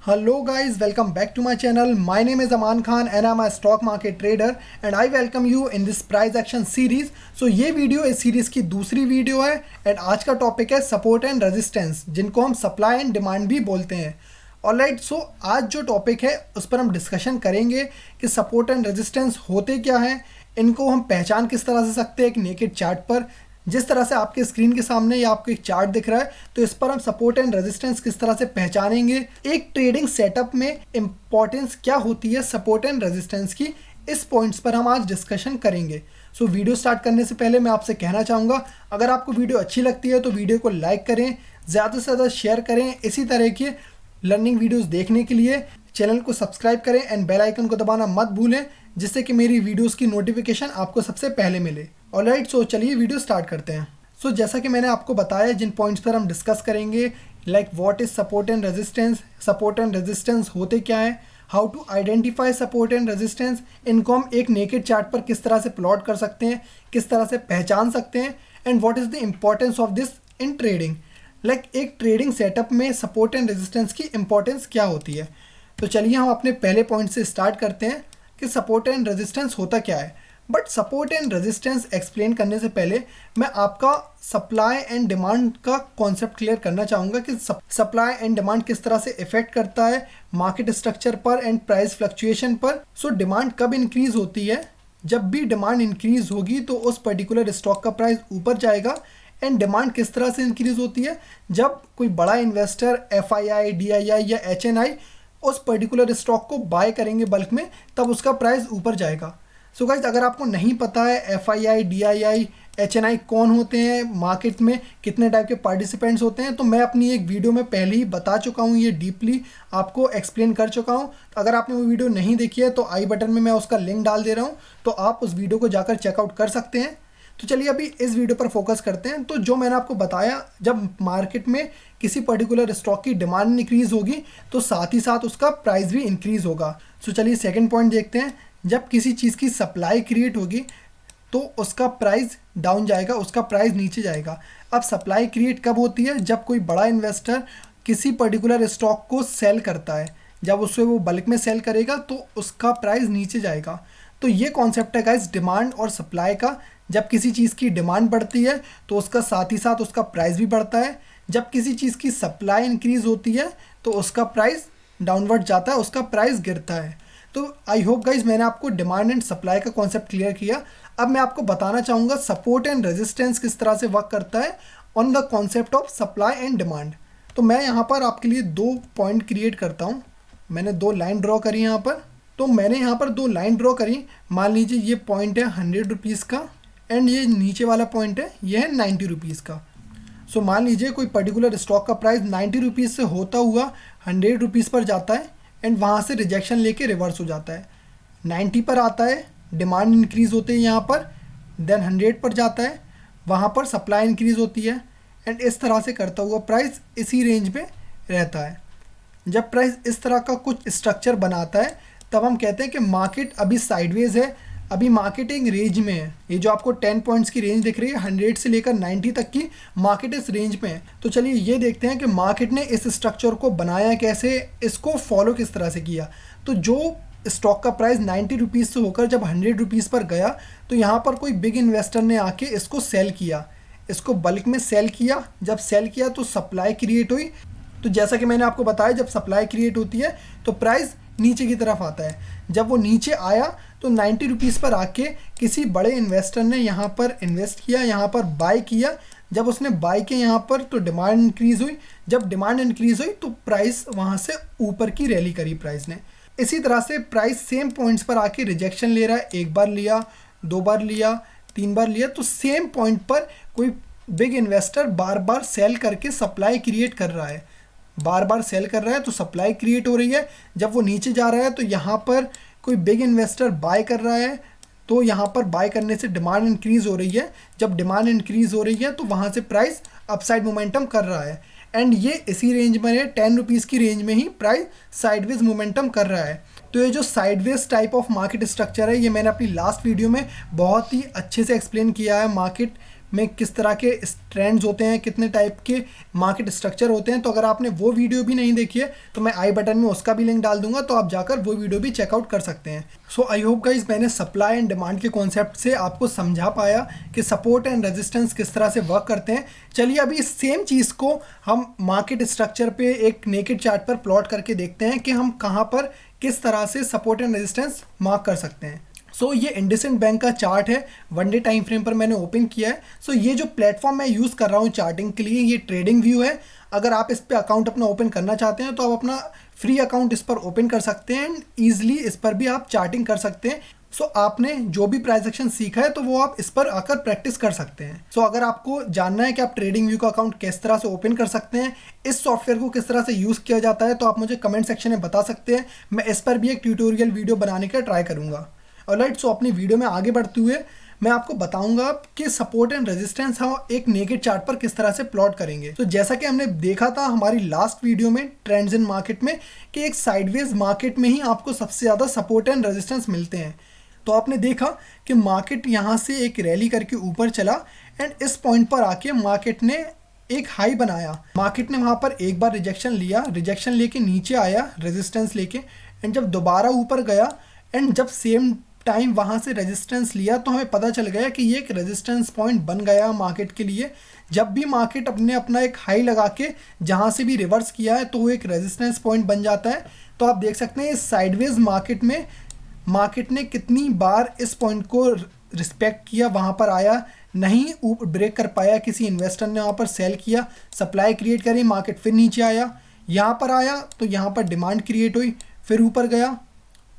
Hello guys, welcome back to my channel. My name is Aman Khan and I'm a stock market trader and I welcome you in this price action series. So ये video इस series की दूसरी video है and आज का topic है support and resistance, जिनको हम सप्लाई एंड डिमांड भी बोलते हैं। ऑलराइट, सो आज जो टॉपिक है उस पर हम डिस्कशन करेंगे कि सपोर्ट एंड रेजिस्टेंस होते क्या हैं, इनको हम पहचान किस तरह से सकते हैं एक नेकेड चार्ट पर। जिस तरह से आपके स्क्रीन के सामने या आपको एक चार्ट दिख रहा है, तो इस पर हम सपोर्ट एंड रेजिस्टेंस किस तरह से पहचानेंगे, एक ट्रेडिंग सेटअप में इंपॉर्टेंस क्या होती है सपोर्ट एंड रेजिस्टेंस की, इस पॉइंट्स पर हम आज डिस्कशन करेंगे। सो वीडियो स्टार्ट करने से पहले मैं आपसे कहना चाहूँगा, अगर आपको वीडियो अच्छी लगती है तो वीडियो को लाइक करें, ज़्यादा से ज़्यादा शेयर करें। इसी तरह के लर्निंग वीडियोज़ देखने के लिए चैनल को सब्सक्राइब करें एंड बेल आइकन को दबाना मत भूलें, जिससे कि मेरी वीडियोस की नोटिफिकेशन आपको सबसे पहले मिले। ऑलराइट, सो चलिए वीडियो स्टार्ट करते हैं। सो जैसा कि मैंने आपको बताया, जिन पॉइंट्स पर हम डिस्कस करेंगे, like what is support and resistance होते क्या है, how to identify support and resistance, इनको हम एक नेकेड चार्ट पर किस तरह से प्लॉट कर सकते हैं, किस तरह से पहचान सकते हैं, and what is the importance of this in trading. Like एक ट्रेडिंग सेटअप में सपोर्ट एंड रेजिस्टेंस की इंपॉर्टेंस क्या होती है। तो चलिए हम अपने पहले पॉइंट से स्टार्ट करते हैं कि सपोर्ट एंड रेजिस्टेंस होता क्या है। But support and resistance explain करने से पहले मैं आपका सप्लाई एंड डिमांड का कॉन्सेप्ट क्लियर करना चाहूँगा कि सप्लाई एंड डिमांड किस तरह से इफेक्ट करता है मार्केट स्ट्रक्चर पर एंड प्राइस फ्लक्चुएशन पर। सो डिमांड कब इंक्रीज होती है, जब भी डिमांड इंक्रीज होगी तो उस पर्टिकुलर स्टॉक का प्राइस ऊपर जाएगा। एंड डिमांड किस तरह से इंक्रीज होती है, जब कोई बड़ा इन्वेस्टर FII, DII या HNI उस पर्टिकुलर स्टॉक को बाय करेंगे बल्क में, तब उसका प्राइस ऊपर जाएगा। सो गाइज, अगर आपको नहीं पता है FII, DII, HNI कौन होते हैं, मार्केट में कितने टाइप के पार्टिसिपेंट्स होते हैं, तो मैं अपनी एक वीडियो में पहले ही बता चुका हूँ, ये डीपली आपको एक्सप्लेन कर चुका हूँ। अगर आपने वो वीडियो नहीं देखी है तो आई बटन में मैं उसका लिंक डाल दे रहा हूँ, तो आप उस वीडियो को जाकर चेकआउट कर सकते हैं। तो चलिए अभी इस वीडियो पर फोकस करते हैं। तो जो मैंने आपको बताया, जब मार्केट में किसी पर्टिकुलर स्टॉक की डिमांड इंक्रीज होगी तो साथ ही साथ उसका प्राइस भी इंक्रीज होगा। सो चलिए सेकंड पॉइंट देखते हैं। जब किसी चीज़ की सप्लाई क्रिएट होगी तो उसका प्राइस डाउन जाएगा, उसका प्राइस नीचे जाएगा। अब सप्लाई क्रिएट कब होती है, जब कोई बड़ा इन्वेस्टर किसी पर्टिकुलर स्टॉक को सेल करता है, जब उससे वो बल्क में सेल करेगा तो उसका प्राइस नीचे जाएगा। तो ये कॉन्सेप्ट है गाइस डिमांड और सप्लाई का। जब किसी चीज़ की डिमांड बढ़ती है तो उसका साथ ही साथ उसका प्राइस भी बढ़ता है। जब किसी चीज़ की सप्लाई इंक्रीज होती है तो उसका प्राइस डाउनवर्ड जाता है, उसका प्राइस गिरता है। तो आई होप गाइज मैंने आपको डिमांड एंड सप्लाई का कॉन्सेप्ट क्लियर किया। अब मैं आपको बताना चाहूँगा सपोर्ट एंड रेजिस्टेंस किस तरह से वर्क करता है on the concept of supply and demand. तो मैं यहाँ पर आपके लिए 2 पॉइंट क्रिएट करता हूँ। मैंने 2 लाइन ड्रॉ करी यहाँ पर। तो मैंने यहाँ पर 2 लाइन ड्रॉ करी। मान लीजिए ये पॉइंट है 100 रुपीज़ का एंड ये नीचे वाला पॉइंट है, ये है 90 रुपीज़ का। सो मान लीजिए कोई पर्टिकुलर स्टॉक का प्राइस 90 रुपीज़ से होता हुआ 100 रुपीज़ पर जाता है एंड वहाँ से रिजेक्शन लेके रिवर्स हो जाता है। 90 पर आता है, डिमांड इंक्रीज़ होती है यहाँ पर, देन 100 पर जाता है, वहाँ पर सप्लाई इंक्रीज़ होती है एंड इस तरह से करता हुआ प्राइस इसी रेंज में रहता है। जब प्राइस इस तरह का कुछ स्ट्रक्चर बनाता है तब हम कहते हैं कि मार्केट अभी साइडवेज है, अभी मार्केट एक रेंज में है। ये जो आपको 10 पॉइंट्स की रेंज दिख रही है, 100 से लेकर 90 तक की मार्केट इस रेंज में है। तो चलिए ये देखते हैं कि मार्केट ने इस स्ट्रक्चर को बनाया कैसे, इसको फॉलो किस तरह से किया। तो जो स्टॉक का प्राइस 90 रुपीज़ से होकर जब 100 रुपीज़ पर गया तो यहाँ पर कोई बिग इन्वेस्टर ने आके इसको सेल किया, इसको बल्क में सेल किया। जब सेल किया तो सप्लाई क्रिएट हुई। तो जैसा कि मैंने आपको बताया, जब सप्लाई क्रिएट होती है तो प्राइस नीचे की तरफ आता है। जब वो नीचे आया तो 90 रुपीज़ पर आके किसी बड़े इन्वेस्टर ने यहाँ पर इन्वेस्ट किया, यहाँ पर बाय किया। जब उसने बाय किया यहाँ पर तो डिमांड इंक्रीज़ हुई। जब डिमांड इंक्रीज़ हुई तो प्राइस वहाँ से ऊपर की रैली करी प्राइस ने। इसी तरह से प्राइस सेम पॉइंट्स पर आके रिजेक्शन ले रहा है, 1 बार लिया, 2 बार लिया, 3 बार लिया। तो सेम पॉइंट पर कोई बिग इन्वेस्टर बार बार सेल करके सप्लाई क्रिएट कर रहा है, बार बार सेल कर रहा है तो सप्लाई क्रिएट हो रही है। जब वो नीचे जा रहा है तो यहाँ पर कोई बिग इन्वेस्टर बाय कर रहा है, तो यहाँ पर बाय करने से डिमांड इंक्रीज़ हो रही है। जब डिमांड इंक्रीज़ हो रही है तो वहाँ से प्राइस अपसाइड मोमेंटम कर रहा है एंड ये इसी रेंज में है, 10 रुपीज़ की रेंज में ही प्राइस साइडवेज मोमेंटम कर रहा है। तो ये जो sideways type of market structure है, ये मैंने अपनी लास्ट वीडियो में बहुत ही अच्छे से एक्सप्लेन किया है मार्केट में किस तरह के ट्रेंड्स होते हैं, कितने टाइप के मार्केट स्ट्रक्चर होते हैं। तो अगर आपने वो वीडियो भी नहीं देखी है तो मैं आई बटन में उसका भी लिंक डाल दूंगा, तो आप जाकर वो वीडियो भी चेकआउट कर सकते हैं। सो आई होप गाइस मैंने सप्लाई एंड डिमांड के कॉन्सेप्ट से आपको समझा पाया कि सपोर्ट एंड रेजिस्टेंस किस तरह से वर्क करते हैं। चलिए अभी इस सेम चीज़ को हम मार्केट स्ट्रक्चर पे एक नेकेड चार्ट पर प्लॉट करके देखते हैं कि हम कहाँ पर किस तरह से सपोर्ट एंड रेजिस्टेंस मार्क कर सकते हैं। सो ये इंडसइंड बैंक का चार्ट है, 1 डे टाइम फ्रेम पर मैंने ओपन किया है। सो ये जो प्लेटफॉर्म मैं यूज़ कर रहा हूँ चार्टिंग के लिए, ये ट्रेडिंग व्यू है। अगर आप इस पर अकाउंट अपना ओपन करना चाहते हैं तो आप अपना फ्री अकाउंट इस पर ओपन कर सकते हैं एंड ईजिली इस पर भी आप चार्टिंग कर सकते हैं। सो आपने जो भी प्राइस एक्शन सीखा है तो वो आप इस पर आकर प्रैक्टिस कर सकते हैं। सो अगर आपको जानना है कि आप ट्रेडिंग व्यू का अकाउंट किस तरह से ओपन कर सकते हैं, इस सॉफ्टवेयर को किस तरह से यूज़ किया जाता है, तो आप मुझे कमेंट सेक्शन में बता सकते हैं। मैं इस पर भी एक ट्यूटोरियल वीडियो बनाने का ट्राई करूँगा। ऑलराइट, सो अपनी वीडियो में आगे बढ़ते हुए मैं आपको बताऊंगा कि सपोर्ट एंड रेजिस्टेंस हम एक नेकेड चार्ट पर किस तरह से प्लॉट करेंगे। तो जैसा कि हमने देखा था हमारी लास्ट वीडियो में ट्रेंड्स इन मार्केट में कि एक साइडवेज मार्केट में ही आपको सबसे ज़्यादा सपोर्ट एंड रेजिस्टेंस मिलते हैं। तो आपने देखा कि मार्केट यहाँ से एक रैली करके ऊपर चला एंड इस पॉइंट पर आके मार्केट ने एक हाई बनाया। मार्केट ने वहाँ पर एक बार रिजेक्शन लेके नीचे आया रेजिस्टेंस लेके, एंड जब दोबारा ऊपर गया एंड जब सेम टाइम वहाँ से रेजिस्टेंस लिया तो हमें पता चल गया कि ये एक रेजिस्टेंस पॉइंट बन गया मार्केट के लिए। जब भी मार्केट अपना एक हाई लगा के जहाँ से भी रिवर्स किया है तो वो एक रेजिस्टेंस पॉइंट बन जाता है। तो आप देख सकते हैं इस साइडवेज मार्केट में मार्केट ने कितनी बार इस पॉइंट को रिस्पेक्ट किया, वहाँ पर आया नहीं, ऊपर ब्रेक कर पाया, किसी इन्वेस्टर ने वहाँ पर सेल किया, सप्लाई क्रिएट करी, मार्केट फिर नीचे आया, यहाँ पर आया तो यहाँ पर डिमांड क्रिएट हुई, फिर ऊपर गया,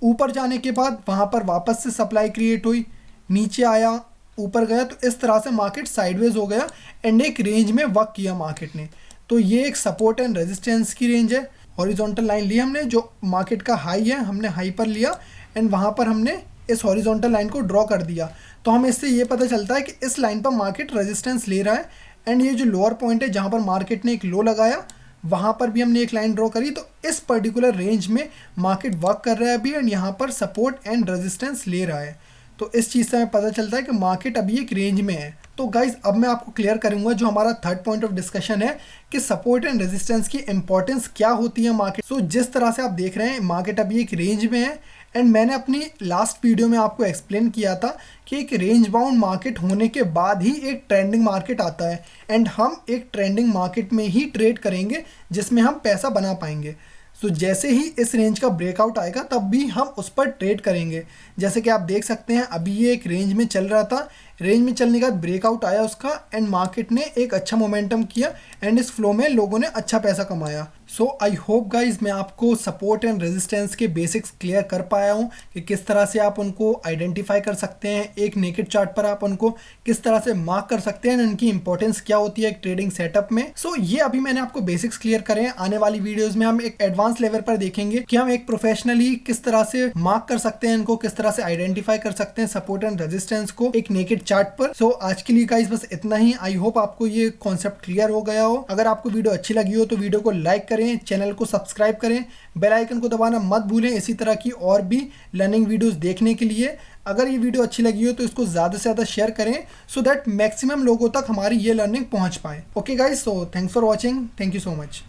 ऊपर जाने के बाद वहाँ पर वापस से सप्लाई क्रिएट हुई, नीचे आया, ऊपर गया। तो इस तरह से मार्केट साइडवेज हो गया एंड एक रेंज में वर्क किया मार्केट ने। तो ये एक सपोर्ट एंड रेजिस्टेंस की रेंज है। हॉरिजॉन्टल लाइन ली हमने, जो मार्केट का हाई है हमने हाई पर लिया एंड वहाँ पर हमने इस हॉरिजॉन्टल लाइन को ड्रॉ कर दिया। तो हमें इससे ये पता चलता है कि इस लाइन पर मार्केट रेजिस्टेंस ले रहा है एंड ये जो लोअर पॉइंट है जहाँ पर मार्केट ने एक लो लगाया वहाँ पर भी हमने एक लाइन ड्रॉ करी। तो इस पर्टिकुलर रेंज में मार्केट वर्क कर रहा है अभी एंड यहाँ पर सपोर्ट एंड रेजिस्टेंस ले रहा है। तो इस चीज़ से हमें पता चलता है कि मार्केट अभी एक रेंज में है। तो गाइज अब मैं आपको क्लियर करूंगा जो हमारा थर्ड पॉइंट ऑफ डिस्कशन है कि सपोर्ट एंड रेजिस्टेंस की इंपॉर्टेंस क्या होती है मार्केट। सो जिस तरह से आप देख रहे हैं मार्केट अभी एक रेंज में है एंड मैंने अपनी लास्ट वीडियो में आपको एक्सप्लेन किया था कि एक रेंज बाउंड मार्केट होने के बाद ही एक ट्रेंडिंग मार्केट आता है एंड हम एक ट्रेंडिंग मार्केट में ही ट्रेड करेंगे जिसमें हम पैसा बना पाएंगे। सो जैसे ही इस रेंज का ब्रेकआउट आएगा तब भी हम उस पर ट्रेड करेंगे। जैसे कि आप देख सकते हैं अभी ये एक रेंज में चल रहा था, रेंज में चलने के बाद ब्रेकआउट आया उसका एंड मार्केट ने एक अच्छा मोमेंटम किया एंड इस फ्लो में लोगों ने अच्छा पैसा कमाया। सो आई होप गाइज मैं आपको सपोर्ट एंड रेजिस्टेंस के बेसिक्स क्लियर कर पाया हूँ कि किस तरह से आप उनको आइडेंटिफाई कर सकते हैं, एक नेकेड चार्ट पर आप उनको किस तरह से मार्क कर सकते हैं, इनकी इंपॉर्टेंस क्या होती है एक ट्रेडिंग सेटअप में। सो ये अभी मैंने आपको बेसिक्स क्लियर करे। आने वाली वीडियोज में हम एक एडवांस लेवल पर देखेंगे कि हम एक प्रोफेशनली किस तरह से मार्क कर सकते हैं, इनको किस तरह से आइडेंटिफाई कर सकते हैं सपोर्ट एंड रेजिस्टेंस को एक नेकेड चार्ट पर। सो आज के लिए गाइज बस इतना ही। आई होप आपको ये कॉन्सेप्ट क्लियर हो गया हो। अगर आपको वीडियो अच्छी लगी हो तो वीडियो को लाइक करें, चैनल को सब्सक्राइब करें, बेल आइकन को दबाना मत भूलें इसी तरह की और भी लर्निंग वीडियोस देखने के लिए। अगर ये वीडियो अच्छी लगी हो तो इसको ज़्यादा से ज़्यादा शेयर करें सो दैट मैक्सिमम लोगों तक हमारी ये लर्निंग पहुंच पाए। Okay guys, so thanks for watching, thank you so much.